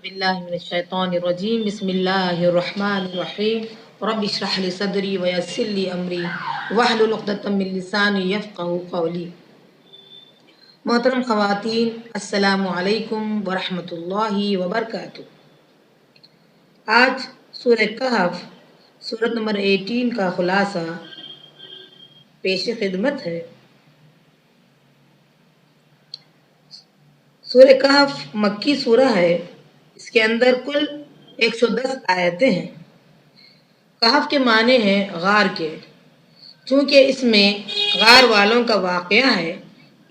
بالله من الشيطان الرجيم بسم الله الرحمن الرحيم رب اشرح لي صدري ويسر لي أمري واحلل عقدة من لساني يفقهوا قولي. محترم خواتین، السلام علیکم ورحمۃ اللہ وبرکاتہ۔ آج سورہ کہف سورت نمبر 18 کا خلاصہ پیش خدمت ہے۔ سورہ کہف مکی سورہ ہے۔ اس کے اندر کل 110 آیتیں ہیں۔ کہف کے معنی ہیں غار کے، چونکہ اس میں غار والوں کا واقعہ ہے،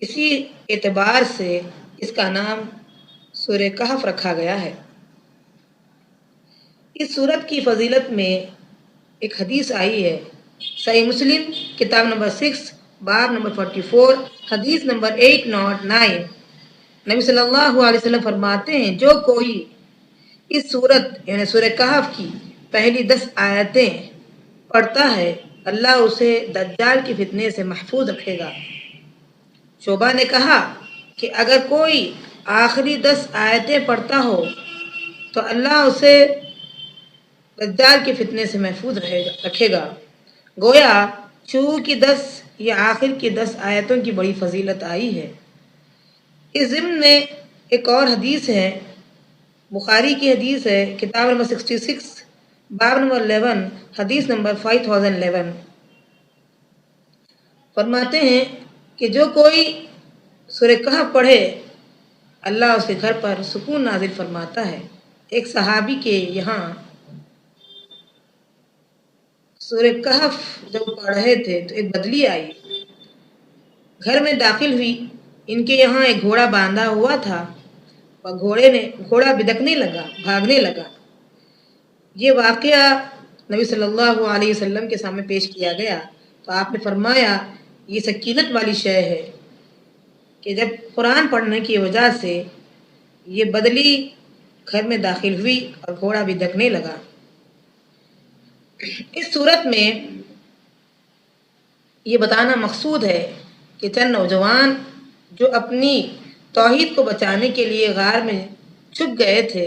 اسی اعتبار سے اس کا نام سورہ کہف رکھا گیا ہے۔ اس سورت کی فضیلت میں ایک حدیث آئی ہے، صحیح مسلم کتاب نمبر 6 باب نمبر 44 حدیث نمبر 809۔ نبی صلی اللہ علیہ وسلم فرماتے ہیں، جو کوئی اس سورت یعنی سورہ کہف کی پہلی 10 آیتیں پڑھتا ہے، اللہ اسے دجال کی فتنے سے محفوظ رکھے گا۔ شعبہ نے کہا کہ اگر کوئی آخری 10 آیتیں پڑھتا ہو تو اللہ اسے دجال کے فتنے سے محفوظ رکھے گا۔ گویا شروع کی 10 یا آخر کی 10 آیتوں کی بڑی فضیلت آئی ہے۔ اس ضمن میں ایک اور حدیث ہے، بخاری کی حدیث ہے، کتاب نمبر 66 باب نمبر 11 حدیث نمبر 5011۔ فرماتے ہیں کہ جو کوئی سورہ کہف پڑھے، اللہ اس کے گھر پر سکون نازل فرماتا ہے۔ ایک صحابی کے یہاں سورہ کہف جب پڑھ رہے تھے تو ایک بدلی آئی، گھر میں داخل ہوئی۔ ان کے یہاں ایک گھوڑا باندھا ہوا تھا اور گھوڑا بدکنے لگا، بھاگنے لگا۔ یہ واقعہ نبی صلی اللہ علیہ وسلم کے سامنے پیش کیا گیا تو آپ نے فرمایا، یہ سکینت والی شے ہے کہ جب قرآن پڑھنے کی وجہ سے یہ بدلی گھر میں داخل ہوئی اور گھوڑا بھی دکنے لگا۔ اس صورت میں یہ بتانا مقصود ہے کہ چند نوجوان جو اپنی توحید کو بچانے کے لیے غار میں چھپ گئے تھے،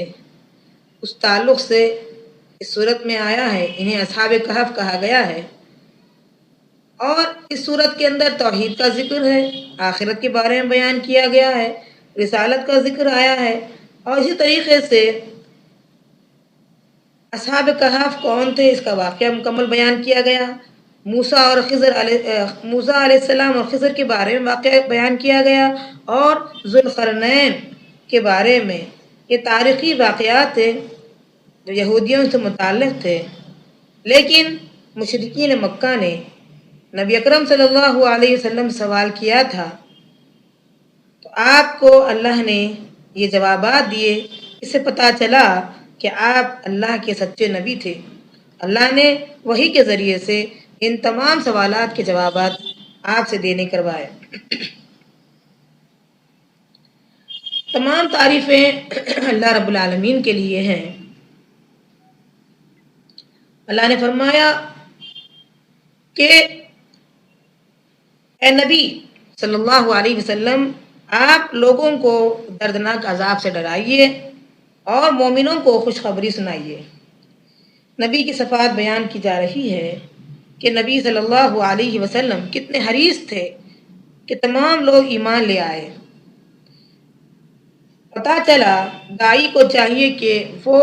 اس تعلق سے اس صورت میں آیا ہے، انہیں اصحاب کہف کہا گیا ہے۔ اور اس صورت کے اندر توحید کا ذکر ہے، آخرت کے بارے میں بیان کیا گیا ہے، رسالت کا ذکر آیا ہے، اور اسی طریقے سے اصحاب کہف کون تھے اس کا واقعہ مکمل بیان کیا گیا۔ موسیٰ علیہ السلام اور خضر کے بارے میں واقعہ بیان کیا گیا، اور ذوالقرنین کے بارے میں۔ یہ تاریخی واقعات تھے جو یہودیوں سے متعلق تھے، لیکن مشرکین مکہ نے نبی اکرم صلی اللہ علیہ وسلم سوال کیا تھا تو آپ کو اللہ نے یہ جوابات دیے۔ اس سے پتہ چلا کہ آپ اللہ کے سچے نبی تھے۔ اللہ نے وحی کے ذریعے سے ان تمام سوالات کے جوابات آپ سے دینے کروائے۔ تمام تعریفیں اللہ رب العالمین کے لیے ہیں۔ اللہ نے فرمایا کہ اے نبی صلی اللہ علیہ وسلم، آپ لوگوں کو دردناک عذاب سے ڈرائیے اور مومنوں کو خوشخبری سنائیے۔ نبی کی صفات بیان کی جا رہی ہے کہ نبی صلی اللہ علیہ وسلم کتنے حریص تھے کہ تمام لوگ ایمان لے آئے۔ پتہ چلا داعی کو چاہیے کہ وہ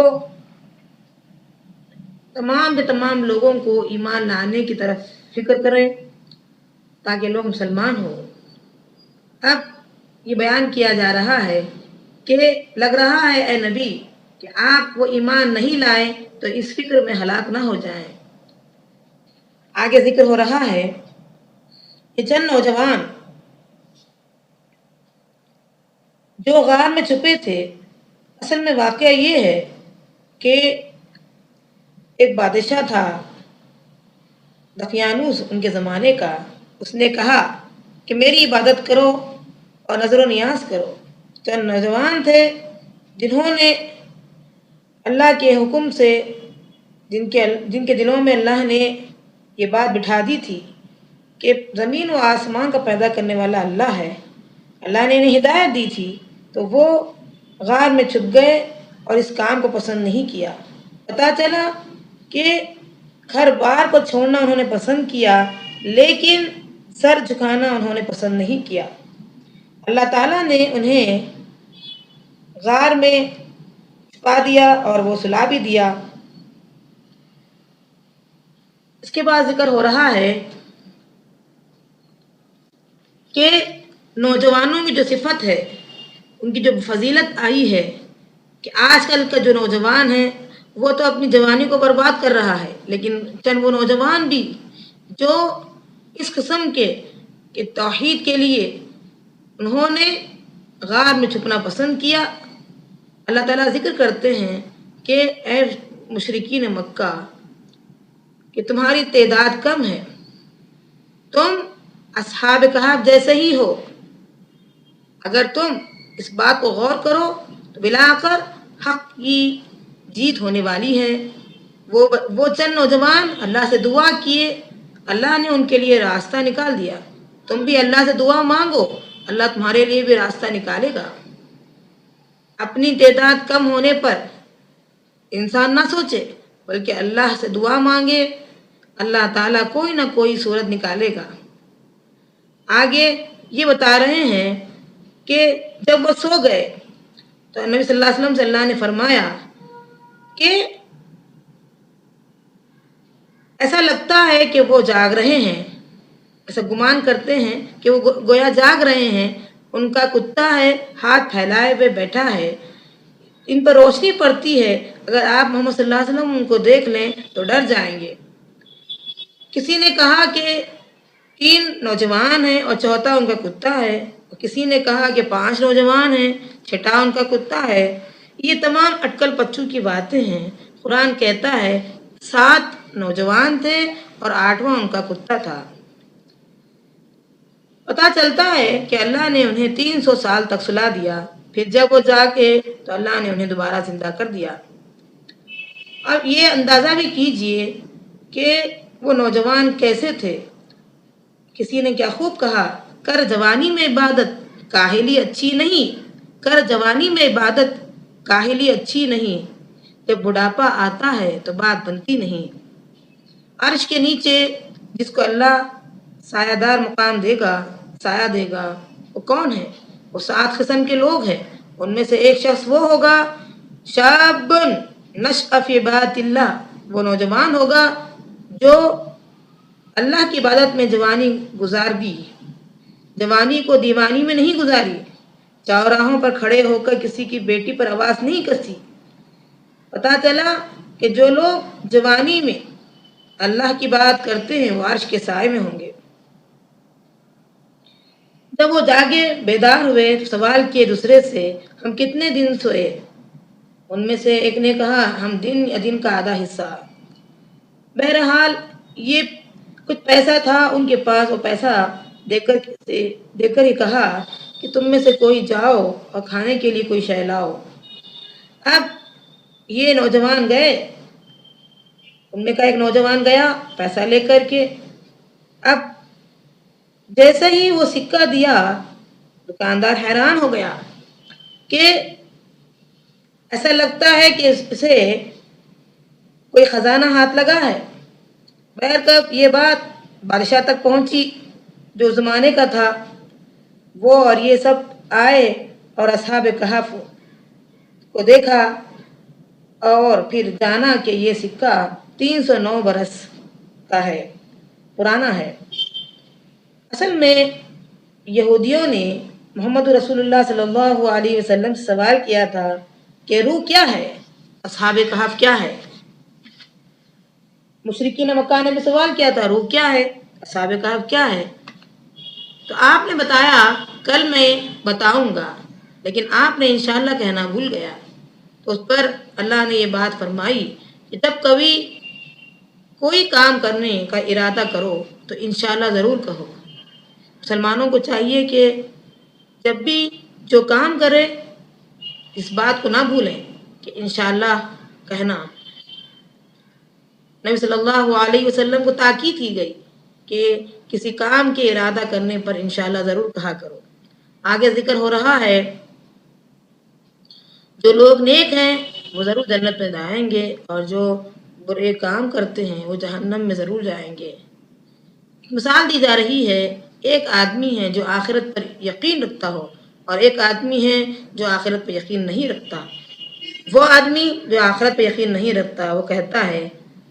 تمام لوگوں کو ایمان لانے کی طرف فکر کریں تاکہ لوگ مسلمان ہوں۔ اب یہ بیان کیا جا رہا ہے کہ لگ رہا ہے اے نبی کہ آپ وہ ایمان نہیں لائیں تو اس فکر میں ہلاک نہ ہو جائیں۔ آگے ذکر ہو رہا ہے کہ چند نوجوان جو غار میں چھپے تھے، اصل میں واقعہ یہ ہے کہ ایک بادشاہ تھا دقیانوس ان کے زمانے کا، اس نے کہا کہ میری عبادت کرو اور نظر و نیاز کرو۔ چند نوجوان تھے جنہوں نے اللہ کے حکم سے جن کے دلوں میں اللہ نے یہ بات بٹھا دی تھی کہ زمین و آسمان کا پیدا کرنے والا اللہ ہے، اللہ نے انہیں ہدایت دی تھی، تو وہ غار میں چھپ گئے اور اس کام کو پسند نہیں کیا۔ پتہ چلا کہ گھر بار کو چھوڑنا انہوں نے پسند کیا، لیکن سر جھکانا انہوں نے پسند نہیں کیا۔ اللہ تعالیٰ نے انہیں غار میں چھپا دیا اور وہ سلا بھی دیا۔ اس کے بعد ذکر ہو رہا ہے کہ نوجوانوں کی جو صفت ہے، ان کی جو فضیلت آئی ہے کہ آج کل کا جو نوجوان ہے وہ تو اپنی جوانی کو برباد کر رہا ہے، لیکن چند وہ نوجوان بھی جو اس قسم کے کہ توحید کے لیے انہوں نے غار میں چھپنا پسند کیا۔ اللہ تعالیٰ ذکر کرتے ہیں کہ اے مشرکین مکہ کہ تمہاری تعداد کم ہے، تم اصحاب کہف جیسے ہی ہو۔ اگر تم اس بات کو غور کرو تو بلاخر حق کی جیت ہونے والی ہے۔ وہ چند نوجوان اللہ سے دعا کیے، اللہ نے ان کے لیے راستہ نکال دیا۔ تم بھی اللہ سے دعا مانگو، اللہ تمہارے لیے بھی راستہ نکالے گا۔ اپنی تعداد کم ہونے پر انسان نہ سوچے، بلکہ اللہ سے دعا مانگے، اللہ تعالیٰ کوئی نہ کوئی صورت نکالے گا۔ آگے یہ بتا رہے ہیں کہ جب وہ سو گئے تو نبی صلی اللہ علیہ وسلم سے اللہ نے فرمایا کہ ایسا لگتا ہے کہ وہ جاگ رہے ہیں، ایسا گمان کرتے ہیں کہ وہ گویا جاگ رہے ہیں۔ ان کا کتا ہے، ہاتھ پھیلائے ہوئے بیٹھا ہے، ان پر روشنی پڑتی ہے، اگر آپ محمد صلی اللہ علیہ وسلم ان کو دیکھ لیں تو ڈر جائیں گے۔ کسی نے کہا کہ 3 نوجوان ہیں اور چوتھا ان کا کتا ہے، کسی نے کہا کہ 5 نوجوان ہیں، چھٹا ان کا کتا ہے۔ یہ تمام اٹکل پچو کی باتیں ہیں۔ قرآن کہتا ہے 7 نوجوان تھے اور 8واں ان کا کتا تھا۔ پتہ چلتا ہے کہ اللہ نے انہیں 300 سال تک سلا دیا، پھر جب وہ جاگے تو اللہ نے انہیں دوبارہ زندہ کر دیا۔ اب یہ اندازہ بھی کیجئے کہ وہ نوجوان کیسے تھے۔ کسی نے کیا خوب کہا، کر جوانی میں عبادت کاہلی اچھی نہیں، کر جوانی میں عبادت کاہلی اچھی نہیں، جب بڑھاپا آتا ہے تو بات بنتی نہیں۔ عرش کے نیچے جس کو اللہ سایہ دار مقام دے گا، سایہ دے گا، وہ کون ہے؟ وہ 7 قسم کے لوگ ہیں۔ ان میں سے ایک شخص وہ ہوگا شاب نشأ فی عبادۃ اللہ، وہ نوجوان ہوگا جو اللہ کی عبادت میں جوانی گزار دی، جوانی کو دیوانی میں نہیں گزاری، چوراہوں پر کھڑے ہو کر کسی کی بیٹی پر آواز نہیں کسی۔ پتہ چلا کہ جو لوگ جوانی میں اللہ کی بات کرتے ہیں وہ عرش کے سائے میں ہوں گے۔ جب وہ جاگے بیدار ہوئے تو سوال کیے دوسرے سے، ہم کتنے دن سوئے؟ ان میں سے ایک نے کہا ہم دن یا دن کا آدھا حصہ۔ بہرحال یہ کچھ پیسہ تھا ان کے پاس، وہ پیسہ دے کر ہی کہا کہ تم میں سے کوئی جاؤ اور کھانے کے لیے کوئی شے لاؤ۔ اب یہ نوجوان گئے، ان میں کا ایک نوجوان گیا پیسہ لے کر کے۔ اب جیسے ہی وہ سکہ دیا دکاندار حیران ہو گیا کہ ایسا لگتا ہے کہ اسے کوئی خزانہ ہاتھ لگا ہے۔ بہر کب یہ بات بادشاہ تک پہنچی جو زمانے کا تھا، وہ اور یہ سب آئے اور اصحاب کہف کو دیکھا اور پھر جانا کہ یہ سکہ 309 برس کا ہے، پرانا ہے۔ اصل میں یہودیوں نے محمد رسول اللہ صلی اللہ علیہ وسلم سے سوال کیا تھا کہ روح کیا ہے، اصحاب کہف کیا ہے۔ مشرکین مکہ نے بھی سوال کیا تھا روح کیا ہے، اصحاب کہف کیا ہے۔ تو آپ نے بتایا کل میں بتاؤں گا، لیکن آپ نے انشاءاللہ کہنا بھول گیا۔ تو اس پر اللہ نے یہ بات فرمائی کہ جب کبھی کوئی کام کرنے کا ارادہ کرو تو انشاءاللہ ضرور کہو۔ مسلمانوں کو چاہیے کہ جب بھی جو کام کرے اس بات کو نہ بھولیں کہ انشاءاللہ کہنا۔ نبی صلی اللہ علیہ وسلم کو تاکید کی گئی کہ کسی کام کے ارادہ کرنے پر انشاءاللہ ضرور کہا کرو۔ آگے ذکر ہو رہا ہے جو لوگ نیک ہیں وہ ضرور جنت میں جائیں گے، اور جو برے کام کرتے ہیں وہ جہنم میں ضرور جائیں گے۔ مثال دی جا رہی ہے، ایک آدمی ہے جو آخرت پر یقین رکھتا ہو، اور ایک آدمی ہے جو آخرت پر یقین نہیں رکھتا۔ وہ آدمی جو آخرت پہ یقین نہیں رکھتا وہ کہتا ہے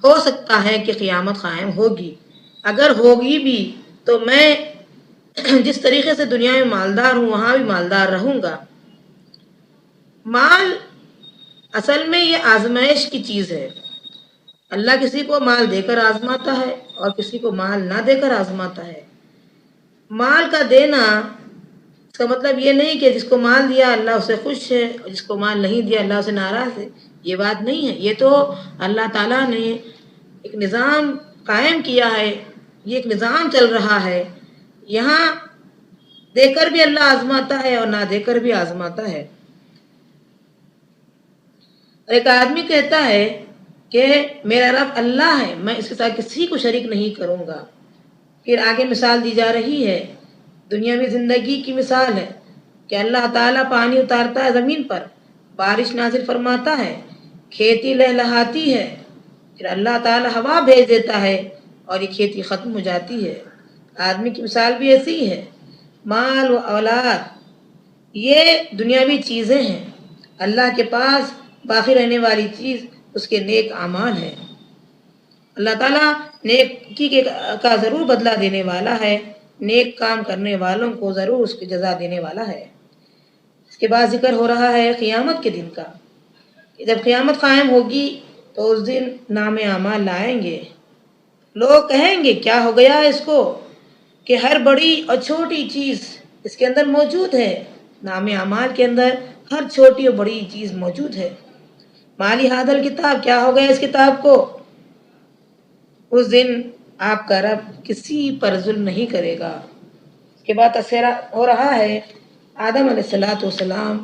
ہو سکتا ہے کہ قیامت قائم ہوگی، اگر ہوگی بھی تو میں جس طریقے سے دنیا میں مالدار ہوں وہاں بھی مالدار رہوں گا۔ مال اصل میں یہ آزمائش کی چیز ہے۔ اللہ کسی کو مال دے کر آزماتا ہے اور کسی کو مال نہ دے کر آزماتا ہے۔ مال کا دینا اس کا مطلب یہ نہیں کہ جس کو مال دیا اللہ اسے خوش ہے اور جس کو مال نہیں دیا اللہ اسے ناراض ہے، یہ بات نہیں ہے۔ یہ تو اللہ تعالیٰ نے ایک نظام قائم کیا ہے، یہ ایک نظام چل رہا ہے، یہاں دے کر بھی اللہ آزماتا ہے اور نہ دے کر بھی آزماتا ہے۔ ایک آدمی کہتا ہے کہ میرا رب اللہ ہے، میں اس کے ساتھ کسی کو شریک نہیں کروں گا۔ پھر آگے مثال دی جا رہی ہے، دنیاوی زندگی کی مثال ہے کہ اللہ تعالیٰ پانی اتارتا ہے زمین پر، بارش نازل فرماتا ہے، کھیتی لہلہاتی ہے، پھر اللہ تعالیٰ ہوا بھیج دیتا ہے اور یہ کھیتی ختم ہو جاتی ہے۔ آدمی کی مثال بھی ایسی ہی ہے۔ مال و اولاد یہ دنیاوی چیزیں ہیں، اللہ کے پاس باقی رہنے والی چیز اس کے نیک اعمال ہے۔ اللہ تعالیٰ نیکی کا ضرور بدلہ دینے والا ہے، نیک کام کرنے والوں کو ضرور اس کی جزا دینے والا ہے۔ اس کے بعد ذکر ہو رہا ہے قیامت کے دن کا، کہ جب قیامت قائم ہوگی تو اس دن نام اعمال لائیں گے۔ لوگ کہیں گے کیا ہو گیا اس کو کہ ہر بڑی اور چھوٹی چیز اس کے اندر موجود ہے، نام اعمال کے اندر ہر چھوٹی اور بڑی چیز موجود ہے۔ مالی حاضل کتاب، کیا ہو گیا اس کتاب کو؟ اس دن آپ کا رب کسی پر ظلم نہیں کرے گا۔ اس کے بعد تذکرہ ہو رہا ہے آدم علیہ السلام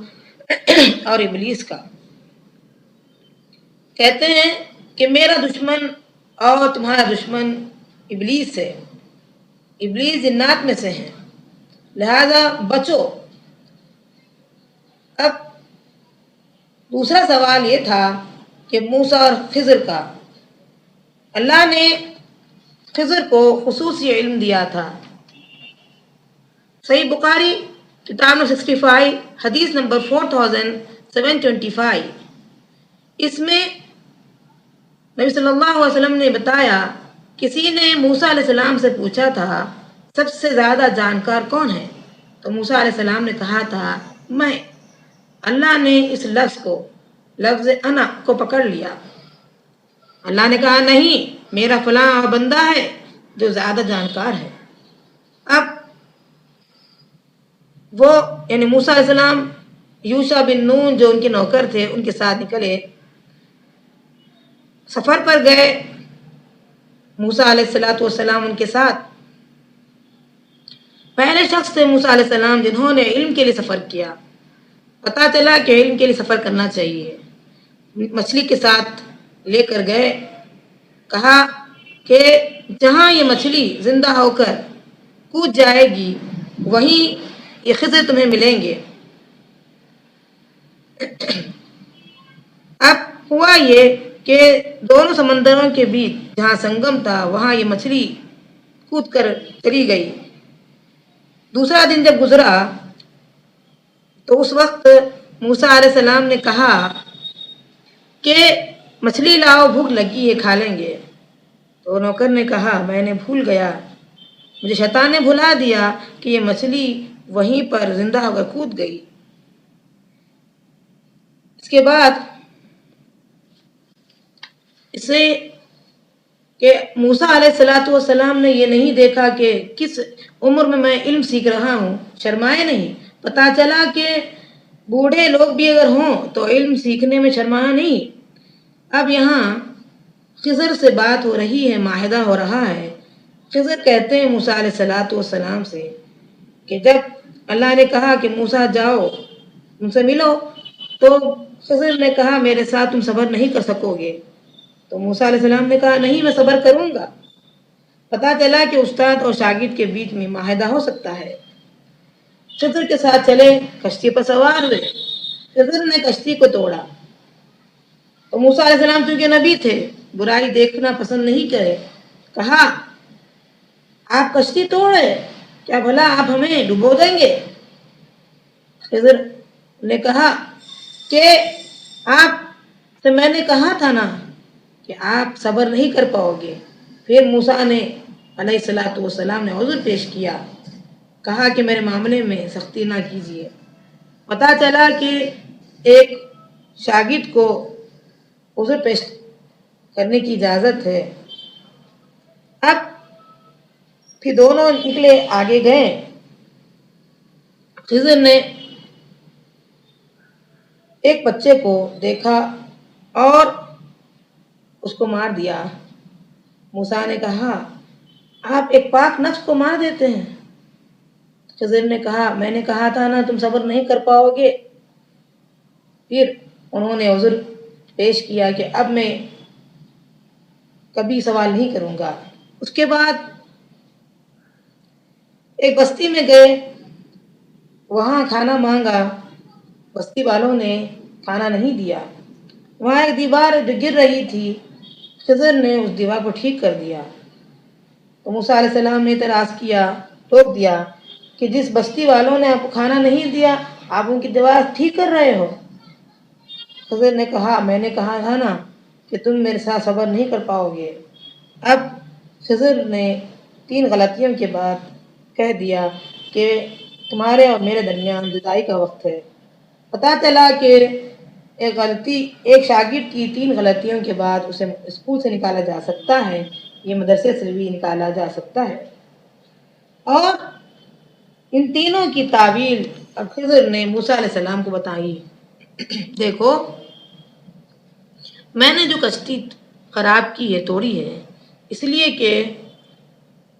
اور ابلیس کا۔ کہتے ہیں کہ میرا دشمن اور تمہارا دشمن ابلیس ہے، ابلیس جنات میں سے ہیں، لہذا بچو۔ اب دوسرا سوال یہ تھا کہ موسیٰ اور خضر کا، اللہ نے خضر کو خصوصی علم دیا تھا۔ صحیح بخاری کتاب نمبر 65 حدیث نمبر 4725، اس میں نبی صلی اللہ علیہ وسلم نے بتایا، کسی نے موسیٰ علیہ السلام سے پوچھا تھا سب سے زیادہ جانکار کون ہے؟ تو موسیٰ علیہ السلام نے کہا تھا میں۔ اللہ نے اس لفظ کو، لفظ انا کو پکڑ لیا۔ اللہ نے کہا نہیں، میرا فلاں بندہ ہے جو زیادہ جانکار ہے۔ اب وہ یعنی موسیٰ علیہ السلام یوشع بن نون جو ان کے نوکر تھے ان کے ساتھ نکلے، سفر پر گئے۔ موسیٰ علیہ السلام ان کے ساتھ پہلے شخص تھے موسیٰ علیہ السلام جنہوں نے علم کے لیے سفر کیا۔ پتہ چلا کہ علم کے لیے سفر کرنا چاہیے، مچھلی کے ساتھ لے کر گئے، کہا کہ جہاں یہ مچھلی زندہ ہو کر کود جائے گی وہیں یہ خضر تمہیں ملیں گے۔ اب ہوا یہ کہ دونوں سمندروں کے بیچ جہاں سنگم تھا وہاں یہ مچھلی کود کر چلی گئی۔ دوسرا دن جب گزرا تو اس وقت موسیٰ علیہ السلام نے کہا کہ مچھلی لاؤ، بھوک لگی ہے، کھا لیں گے۔ تو نوکر نے کہا میں نے بھول گیا، مجھے شیطان نے بھلا دیا کہ یہ مچھلی وہیں پر زندہ ہو کر کود گئی۔ اس کے بعد اسے کہ موسیٰ علیہ السلام نے یہ نہیں دیکھا کہ کس عمر میں علم سیکھ رہا ہوں، شرمائے نہیں۔ پتہ چلا کہ بوڑھے لوگ بھی اگر ہوں تو علم سیکھنے میں شرمانا نہیں۔ اب یہاں خضر سے بات ہو رہی ہے، معاہدہ ہو رہا ہے۔ خضر کہتے ہیں موسیٰ علیہ السلام سے کہ جب اللہ نے کہا کہ موسیٰ جاؤ ان سے ملو، تو خضر نے کہا میرے ساتھ تم صبر نہیں کر سکو گے۔ تو موسیٰ علیہ السلام نے کہا نہیں، میں صبر کروں گا۔ پتہ چلا کہ استاد اور شاگرد کے بیچ میں معاہدہ ہو سکتا ہے۔ خضر کے ساتھ چلے، کشتی پر سوار ہوئے، خضر نے کشتی کو توڑا، تو موسیٰ علیہ السلام چونکہ نبی تھے، برائی دیکھنا پسند نہیں کرے، کہا آپ کشتی توڑے، کیا بھلا آپ ہمیں ڈبو دیں گے؟ خضر نے کہا کہ آپ سے میں نے کہا تھا نا کہ آپ صبر نہیں کر پاؤ گے۔ پھر موسیٰ نے علیہ السلام نے عذر پیش کیا، کہا کہ میرے معاملے میں سختی نہ کیجیے۔ پتہ چلا کہ ایک شاگرد کو عذر پیش کرنے کی اجازت ہے۔ اب پھر دونوں نکلے، آگے گئے۔ خضر نے ایک بچے کو دیکھا اور اس کو مار دیا۔ موسیٰ نے کہا آپ ایک پاک نفس کو مار دیتے ہیں؟ خضر نے کہا میں نے کہا تھا نا تم صبر نہیں کر پاؤ گے۔ پھر انہوں نے عذر پیش کیا کہ اب میں کبھی سوال نہیں کروں گا۔ اس کے بعد ایک بستی میں گئے، وہاں کھانا مانگا، بستی والوں نے کھانا نہیں دیا۔ وہاں ایک دیوار جو گر رہی تھی، خضر نے اس دیوار کو ٹھیک کر دیا۔ تو موسیٰ علیہ السلام نے اعتراض کیا، ٹوک دیا کہ جس بستی والوں نے آپ کو کھانا نہیں دیا آپ ان کی دیوار ٹھیک کر رہے ہو؟ خضر نے کہا میں نے کہا تھا نا کہ تم میرے ساتھ صبر نہیں کر پاؤ گے۔ اب خضر نے 3 غلطیوں کے بعد کہہ دیا کہ تمہارے اور میرے درمیان جدائی کا وقت ہے۔ پتہ چلا کہ ایک شاگرد کی 3 غلطیوں کے بعد اسے اسکول سے نکالا جا سکتا ہے، یہ مدرسے سے بھی نکالا جا سکتا ہے۔ اور ان تینوں کی تعویل خضر نے موسیٰ علیہ السلام کو بتائی۔ دیکھو میں نے جو کشتی خراب کی ہے، توڑی ہے، اس لیے کہ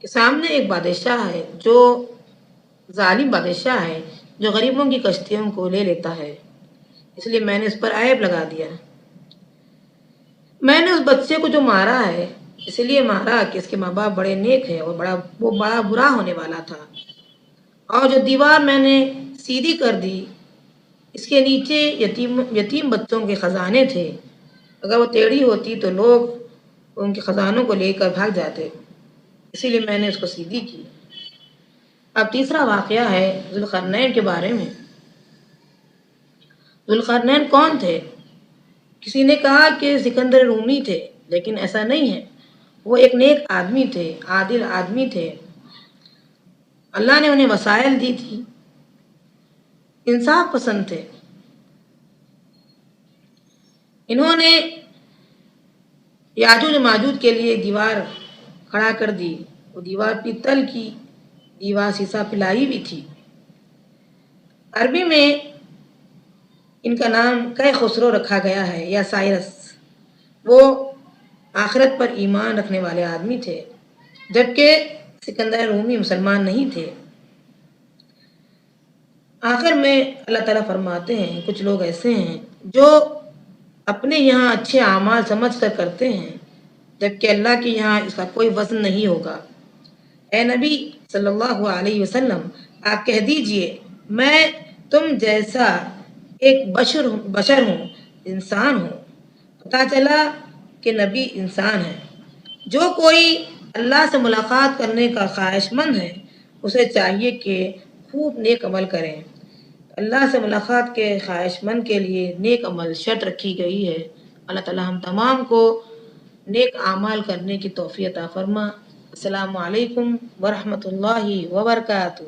سامنے ایک بادشاہ ہے جو ظالم بادشاہ ہے، جو غریبوں کی کشتیوں کو لے لیتا ہے، اس لیے میں نے اس پر عیب لگا دیا۔ میں نے اس بچے کو جو مارا ہے اس لیے مارا کہ اس کے ماں باپ بڑے نیک ہیں اور وہ بڑا برا ہونے والا تھا۔ اور جو دیوار میں نے سیدھی کر دی اس کے نیچے یتیم بچوں کے خزانے تھے، اگر وہ ٹیڑھی ہوتی تو لوگ ان کے خزانوں کو لے کر بھاگ جاتے، اسی لیے میں نے اس کو سیدھی کی۔ اب تیسرا واقعہ ہے ذوالقرنین کے بارے میں۔ ذوالقرنین کون تھے؟ کسی نے کہا کہ سکندر رومی تھے، لیکن ایسا نہیں ہے۔ وہ ایک نیک آدمی تھے، عادل آدمی تھے۔ اللہ نے انہیں وسائل دی تھی، انصاف پسند تھے۔ انہوں نے یاجوج و ماجوج کے لیے دیوار کھڑا کر دی، وہ دیوار پیتل کی دیوار سیسا پلائی بھی تھی۔ عربی میں ان کا نام کئے خسرو رکھا گیا ہے یا سائرس۔ وہ آخرت پر ایمان رکھنے والے آدمی تھے، جبکہ سکندر رومی مسلمان نہیں تھے۔ آخر میں اللہ تعالیٰ فرماتے ہیں کچھ لوگ ایسے ہیں جو اپنے یہاں اچھے اعمال سمجھ کر کرتے ہیں، جبکہ اللہ کے یہاں اس کا کوئی وزن نہیں ہوگا۔ اے نبی صلی اللہ علیہ وسلم آپ کہہ دیجئے میں تم جیسا ایک بشر ہوں، انسان ہوں۔ پتہ چلا کہ نبی انسان ہے۔ جو کوئی اللہ سے ملاقات کرنے کا خواہش مند ہے اسے چاہیے کہ خوب نیک عمل کریں۔ اللہ سے ملاقات کے خواہش مند کے لیے نیک عمل شرط رکھی گئی ہے۔ اللہ تعالیٰ ہم تمام کو نیک اعمال کرنے کی توفیق عطا فرما۔ السلام علیکم ورحمۃ اللہ وبرکاتہ۔